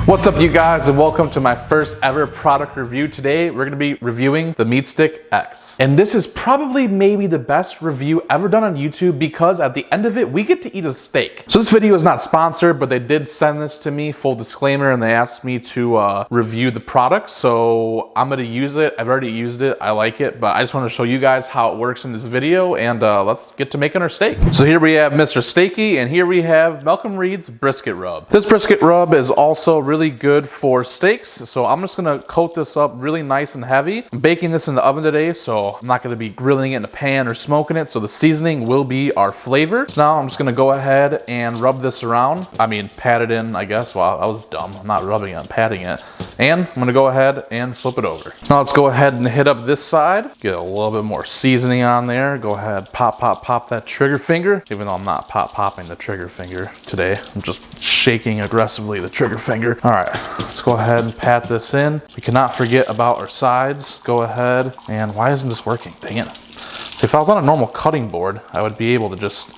What's up, you guys, and welcome to my first ever product review. Today we're going to be reviewing the MeatStick X, and this is probably maybe the best review ever done on YouTube because at the end of it we get to eat a steak. So this video is not sponsored, but they did send this to me, full disclaimer, and they asked me to review the product, so I'm going to use it. I've already used it, I like it, but I just want to show you guys how it works in this video, and let's get to making our steak. So here we have Mr. Steaky, and here we have Malcolm Reed's brisket rub. This brisket rub is also really good for steaks, so I'm just gonna coat this up really nice and heavy. I'm baking this in the oven today, so I'm not gonna be grilling it in a pan or smoking it, so the seasoning will be our flavor. So now I'm just gonna go ahead and rub this around. I mean, pat it in, I guess. Well, I was dumb. I'm not rubbing it, I'm patting it. And I'm gonna go ahead and flip it over. Now let's go ahead and hit up this side. Get a little bit more seasoning on there. Go ahead, pop that trigger finger, even though I'm not popping the trigger finger today. I'm just shaking aggressively the trigger finger. All right, let's go ahead and pat this in. We cannot forget about our sides. Go ahead, and why isn't this working? Dang it. So if I was on a normal cutting board, I would be able to just,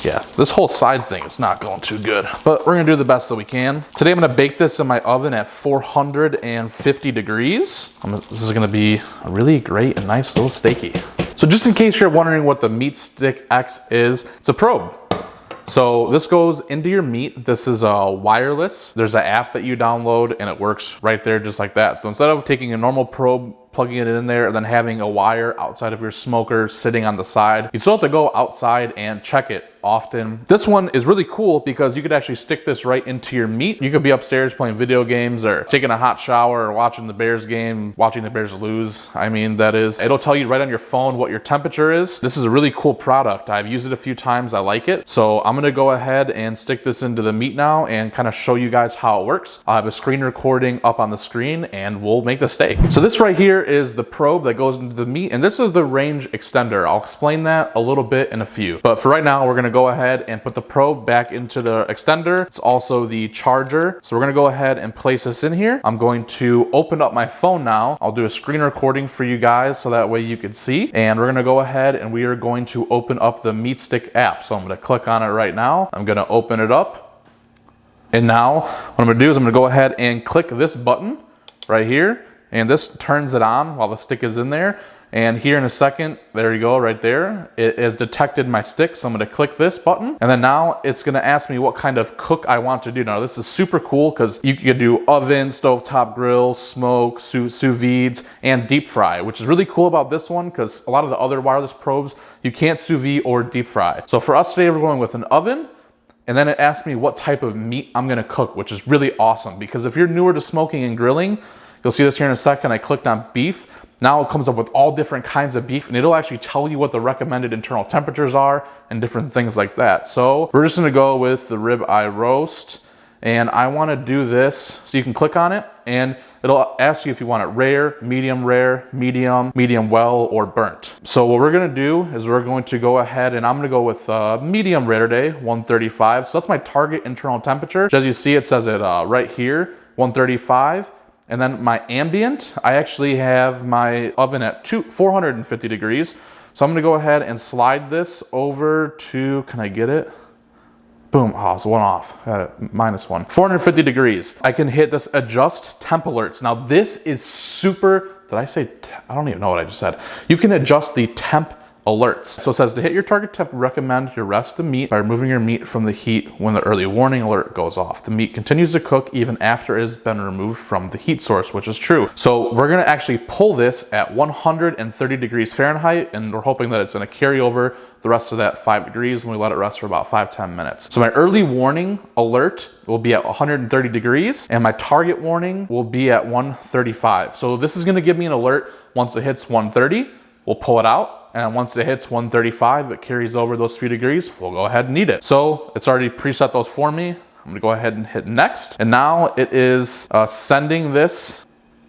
yeah, this whole side thing is not going too good, but we're gonna do the best that we can. Today I'm gonna bake this in my oven at 450 degrees. This is gonna be a really great and nice little steaky. So just in case you're wondering what the MeatStick X is, it's a probe. So this goes into your meat. This is wireless. There's an app that you download and it works right there just like that. So instead of taking a normal probe, plugging it in there, and then having a wire outside of your smoker sitting on the side, you still have to go outside and check it often. This one is really cool because you could actually stick this right into your meat. You could be upstairs playing video games or taking a hot shower or watching the Bears game, watching the Bears lose. I mean, it'll tell you right on your phone what your temperature is. This is a really cool product. I've used it a few times, I like it. So I'm gonna go ahead and stick this into the meat now and kind of show you guys how it works. I have a screen recording up on the screen and we'll make the steak. So this right here is the probe that goes into the meat, and this is the range extender. I'll explain that a little bit in a few, but for right now we're gonna go ahead and put the probe back into the extender. It's also the charger, so we're gonna go ahead and place this in here. I'm going to open up my phone now. I'll do a screen recording for you guys so that way you can see, and we're gonna go ahead and we are going to open up the MeatStick app. So I'm gonna click on it right now. I'm gonna open it up, and now what I'm gonna do is I'm gonna go ahead and click this button right here, and this turns it on while the stick is in there. And here in a second, there you go, right there. It has detected my stick, so I'm gonna click this button. And then now it's gonna ask me what kind of cook I want to do. Now this is super cool because you could do oven, stovetop grill, smoke, sous vides, and deep fry, which is really cool about this one because a lot of the other wireless probes, you can't sous vide or deep fry. So for us today, we're going with an oven. And then it asks me what type of meat I'm gonna cook, which is really awesome because if you're newer to smoking and grilling, you'll see this here in a second. I clicked on beef. Now it comes up with all different kinds of beef, and it'll actually tell you what the recommended internal temperatures are and different things like that. So we're just gonna go with the ribeye roast, and I wanna do this, so you can click on it, and it'll ask you if you want it rare, medium, medium well, or burnt. So what we're gonna do is we're going to go ahead, and I'm gonna go with medium rare today, 135. So that's my target internal temperature. As you see, it says it right here, 135. And then my ambient, I actually have my oven at 450 degrees. So I'm gonna go ahead and slide this over to, can I get it? Boom, oh, it's one off, got it, -1. 450 degrees. I can hit this adjust temp alerts. Now this is super, did I say, I don't even know what I just said. You can adjust the temp alerts. So it says to hit your target temp, recommend you rest the meat by removing your meat from the heat when the early warning alert goes off. The meat continues to cook even after it has been removed from the heat source, which is true. So we're gonna actually pull this at 130 degrees Fahrenheit, and we're hoping that it's gonna carry over the rest of that 5 degrees when we let it rest for about 5-10 minutes. So my early warning alert will be at 130 degrees, and my target warning will be at 135. So this is gonna give me an alert once it hits 130, we'll pull it out. And once it hits 135, it carries over those few degrees, we'll go ahead and eat it. So it's already preset those for me. I'm gonna go ahead and hit next. And now it is sending this.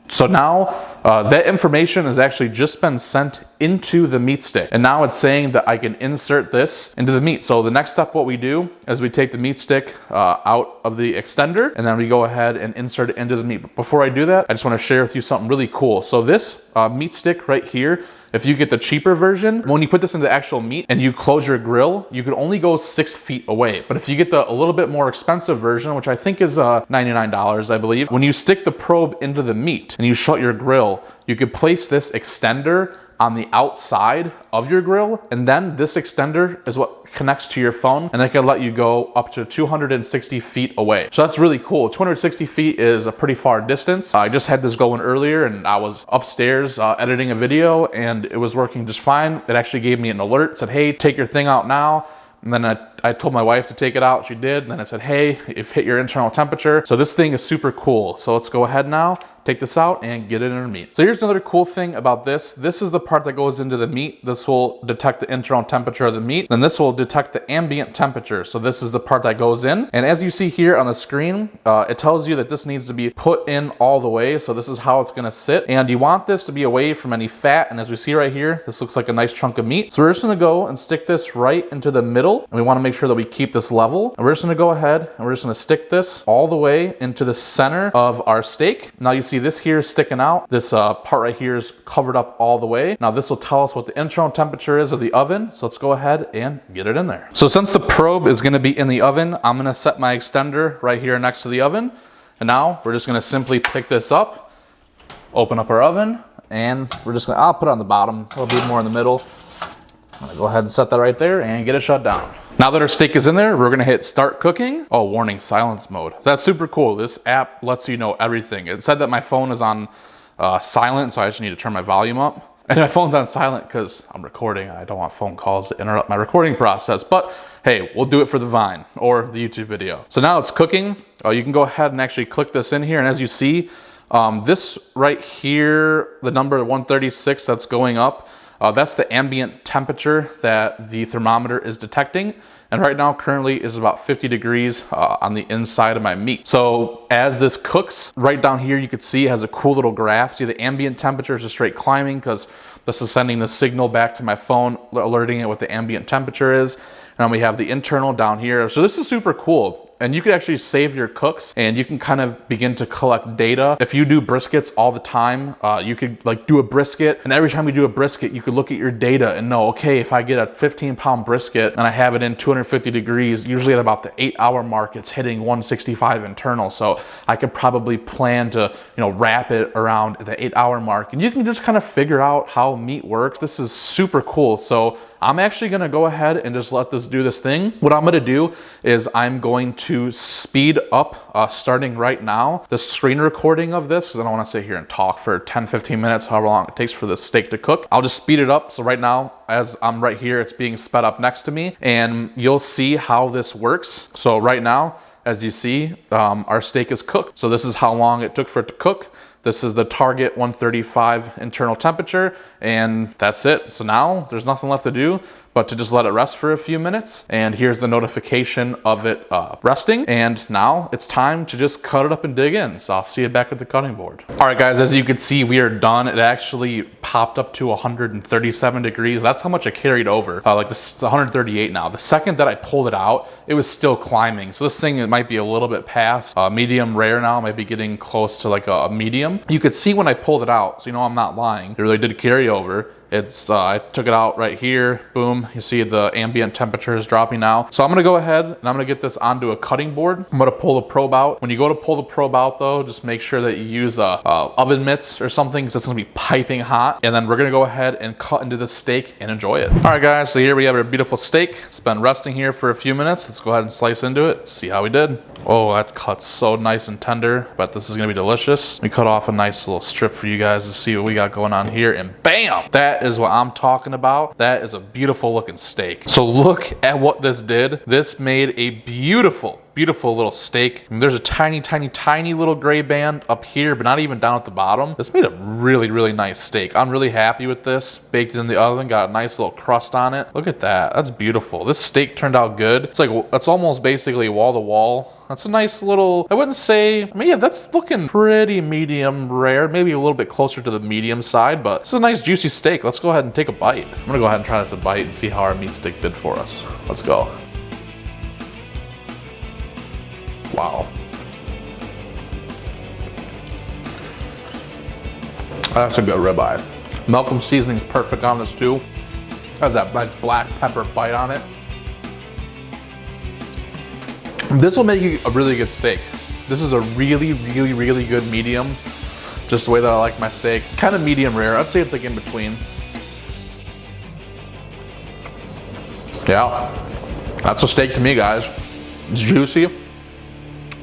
So now That information has actually just been sent into the meat stick. And now it's saying that I can insert this into the meat. So the next step, what we do is we take the meat stick out of the extender, and then we go ahead and insert it into the meat. But before I do that, I just want to share with you something really cool. So this meat stick right here, if you get the cheaper version, when you put this into the actual meat and you close your grill, you can only go 6 feet away. But if you get the a little bit more expensive version, which I think is $99, I believe, when you stick the probe into the meat and you shut your grill, you could place this extender on the outside of your grill, and then this extender is what connects to your phone, and it can let you go up to 260 feet away. So that's really cool. 260 feet is a pretty far distance. I just had this going earlier, and I was upstairs editing a video, and it was working just fine. It actually gave me an alert, said, hey, take your thing out now. And then I told my wife to take it out. She did. And then it said, hey, you've hit your internal temperature. So this thing is super cool. So let's go ahead now, take this out and get it in the meat. So here's another cool thing about this. This is the part that goes into the meat. This will detect the internal temperature of the meat. Then this will detect the ambient temperature. So this is the part that goes in. And as you see here on the screen, it tells you that this needs to be put in all the way. So this is how it's gonna sit. And you want this to be away from any fat. And as we see right here, this looks like a nice chunk of meat. So we're just gonna go and stick this right into the middle. And we wanna make sure that we keep this level. And we're just gonna go ahead and we're just gonna stick this all the way into the center of our steak. Now you see this here is sticking out. This part right here is covered up all the way. Now this will tell us what the internal temperature is of the oven. So let's go ahead and get it in there. So since the probe is gonna be in the oven, I'm gonna set my extender right here next to the oven. And now we're just gonna simply pick this up, open up our oven, and we're just gonna, I'll put it on the bottom, a little bit more in the middle. I'm gonna go ahead and set that right there and get it shut down. Now that our steak is in there, we're gonna hit start cooking. Oh, warning, silence mode. That's super cool. This app lets you know everything. It said that my phone is on silent, so I just need to turn my volume up. And my phone's on silent because I'm recording. I don't want phone calls to interrupt my recording process. But hey, we'll do it for the Vine or the YouTube video. So now it's cooking. You can go ahead and actually click this in here. And as you see, this right here, the number 136 that's going up, that's the ambient temperature that the thermometer is detecting. And right now currently is about 50 degrees on the inside of my meat. So as this cooks, right down here you can see it has a cool little graph. See, the ambient temperature is just straight climbing because this is sending the signal back to my phone, alerting it what the ambient temperature is. And then we have the internal down here. So this is super cool. And you can actually save your cooks and you can kind of begin to collect data. If you do briskets all the time, you could like do a brisket, and every time you do a brisket, you could look at your data and know, okay, if I get a 15-pound brisket and I have it in 250 degrees, usually at about the 8-hour mark, it's hitting 165 internal. So I could probably plan to, wrap it around the 8-hour mark, and you can just kind of figure out how meat works. This is super cool. So I'm actually gonna go ahead and just let this do this thing. What I'm gonna do is I'm going to speed up, starting right now, the screen recording of this, because I don't wanna sit here and talk for 10, 15 minutes, however long it takes for this steak to cook. I'll just speed it up. So right now, as I'm right here, it's being sped up next to me, and you'll see how this works. So right now, as you see, our steak is cooked. So this is how long it took for it to cook. This is the target 135 internal temperature, and that's it. So now there's nothing left to do but to just let it rest for a few minutes. And here's the notification of it resting. And now it's time to just cut it up and dig in. So I'll see you back at the cutting board. All right, guys, as you can see, we are done. It actually popped up to 137 degrees. That's how much it carried over. Like this is 138 now. The second that I pulled it out, it was still climbing. So this thing, it might be a little bit past medium rare now, might be getting close to like a medium. You could see when I pulled it out, so I'm not lying. It really did carry over. It's I took it out right here, boom. You see the ambient temperature is dropping now. So I'm gonna go ahead and I'm gonna get this onto a cutting board. I'm gonna pull the probe out. When you go to pull the probe out though, just make sure that you use oven mitts or something, because it's gonna be piping hot. And then we're gonna go ahead and cut into the steak and enjoy it. All right, guys, so here we have our beautiful steak. It's been resting here for a few minutes. Let's go ahead and slice into it, see how we did. Oh, that cuts so nice and tender. But this is gonna be delicious. We cut off a nice little strip for you guys to see what we got going on here, and bam! That is what I'm talking about. That is a beautiful looking steak. So look at what this did. This made a beautiful beautiful little steak. I mean, there's a tiny, tiny, tiny little gray band up here, but not even down at the bottom. This made a really, really nice steak. I'm really happy with this. Baked it in the oven, got a nice little crust on it. Look at that, that's beautiful. This steak turned out good. It's like, it's almost basically wall to wall. That's a nice little, I wouldn't say, I mean, yeah, that's looking pretty medium rare, maybe a little bit closer to the medium side, but it's a nice juicy steak. Let's go ahead and take a bite. I'm gonna go ahead and try this a bite and see how our meat stick did for us. Let's go. Wow. That's a good ribeye. Malcolm seasoning's perfect on this too. Has that nice black pepper bite on it. This will make you a really good steak. This is a really, really, really good medium. Just the way that I like my steak. Kind of medium rare. I'd say it's like in between. Yeah, that's a steak to me, guys. It's juicy.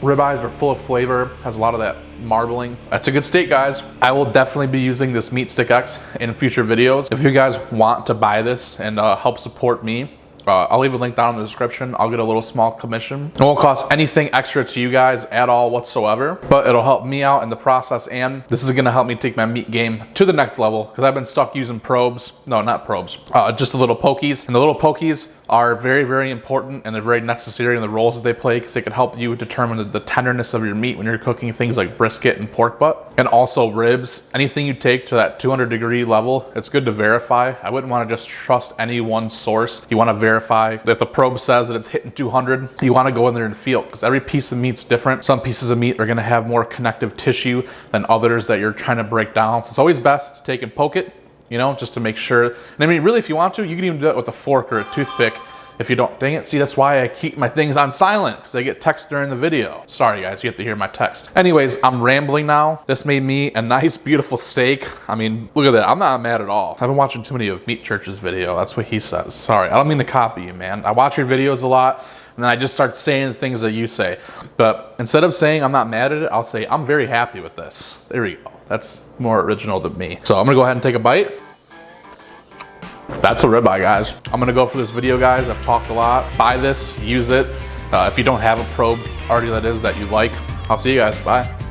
Ribeyes are full of flavor. Has a lot of that marbling. That's a good steak, guys. I will definitely be using this MeatStick X in future videos. If you guys want to buy this and help support me, I'll leave a link down in the description. I'll get a little small commission. It won't cost anything extra to you guys at all whatsoever, but it'll help me out in the process, and this is gonna help me take my meat game to the next level because I've been stuck using probes. No, not probes, just the little pokies. And the little pokies are very, very important, and they're very necessary in the roles that they play because they can help you determine the tenderness of your meat when you're cooking things like brisket and pork butt, and also ribs. Anything you take to that 200-degree level, it's good to verify. I wouldn't want to just trust any one source. You want to verify. If the probe says that it's hitting 200, you want to go in there and feel it because every piece of meat's different. Some pieces of meat are going to have more connective tissue than others that you're trying to break down. So it's always best to take and poke it, you know, just to make sure. And I mean, really, if you want to, you can even do it with a fork or a toothpick. If you don't, dang it, see, that's why I keep my things on silent, because I get text during the video. Sorry guys, you have to hear my text. Anyways, I'm rambling now. This made me a nice, beautiful steak. I mean, look at that, I'm not mad at all. I've been watching too many of Meat Church's video, that's what he says. Sorry, I don't mean to copy you, man. I watch your videos a lot, and then I just start saying the things that you say. But instead of saying I'm not mad at it, I'll say I'm very happy with this. There we go, that's more original than me. So I'm gonna go ahead and take a bite. That's a ribeye, guys. I'm gonna go for this video, guys. I've talked a lot. Buy this, use it. If you don't have a probe already that you like, I'll see you guys, bye.